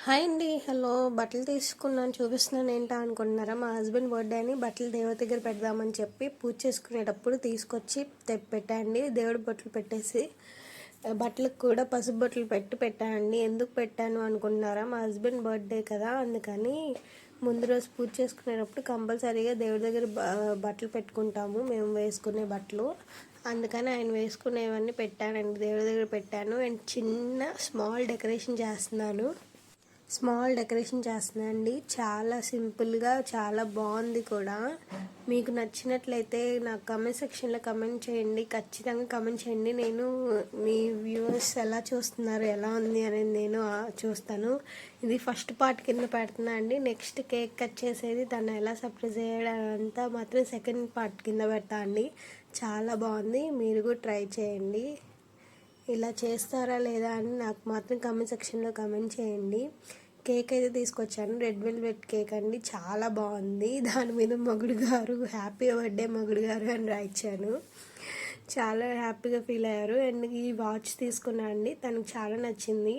Hi అండి. Hello. బట్టలు తీసుకున్నాను చూపిస్తున్నాను ఏంటా అనుకుంటున్నారా? మా హస్బెండ్ బర్త్డే అని బట్టలు దేవుడి దగ్గర పెడదామని చెప్పి పూజ చేసుకునేటప్పుడు తీసుకొచ్చి పెట్టండి. దేవుడి బట్టలు పెట్టేసి బట్టలకు కూడా పసుపు బట్టలు పెట్టానండి. ఎందుకు పెట్టాను అనుకుంటున్నారా? మా హస్బెండ్ బర్త్డే కదా, అందుకని ముందు రోజు పూజ చేసుకునేటప్పుడు కంపల్సరీగా దేవుడి దగ్గర బట్టలు పెట్టుకుంటాము మేము, వేసుకునే బట్టలు. అందుకని ఆయన వేసుకునేవన్నీ పెట్టానండి, దేవుడి దగ్గర పెట్టాను. అండ్ చిన్న స్మాల్ డెకరేషన్ చేస్తున్నానండి. చాలా సింపుల్గా చాలా బాగుంది కూడా. మీకు నచ్చినట్లయితే నాకు కమెంట్ సెక్షన్లో కమెంట్ చేయండి, ఖచ్చితంగా కమెంట్ చేయండి. నేను మీ వ్యూవర్స్ ఎలా చూస్తున్నారు, ఎలా ఉంది అనేది నేను చూస్తాను. ఇది ఫస్ట్ పార్ట్ కింద పెడుతున్నా అండి. నెక్స్ట్ కేక్ కట్ చేసేది, తను ఎలా సర్ప్రైజ్ చేయడం అంతా మాత్రం సెకండ్ పార్ట్ కింద పెడతా అండి. చాలా బాగుంది, మీరు కూడా ట్రై చేయండి. ఇలా చేస్తారా లేదా అని నాకు మాత్రం కమెంట్ సెక్షన్లో కమెంట్ చేయండి. కేక్ అయితే తీసుకొచ్చాను, రెడ్ వెల్వెట్ కేక్ అండి, చాలా బాగుంది. దాని మీద మొగుడు గారు హ్యాపీ బర్త్డే మొగుడు గారు అని రాయించాను. చాలా హ్యాపీగా ఫీల్ అయ్యారు. అండ్ ఈ వాచ్ తీసుకున్నా అండి, తనకు చాలా నచ్చింది.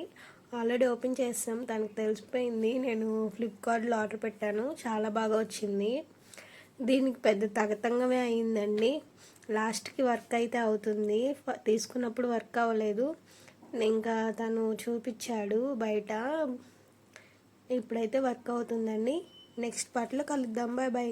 ఆల్రెడీ ఓపెన్ చేస్తాం, తనకు తెలిసిపోయింది. నేను ఫ్లిప్కార్ట్లో ఆర్డర్ పెట్టాను, చాలా బాగా వచ్చింది. దీనికి పెద్ద తగతంగమే అయిందండి. లాస్ట్కి వర్క్ అయితే అవుతుంది, తీసుకున్నప్పుడు వర్క్ అవ్వలేదు. ఇంకా తను చూపించాడు బయట, ఇప్పుడైతే వర్క్ అవుతుందండి. నెక్స్ట్ పార్ట్లో కలుద్దాం. Bye bye.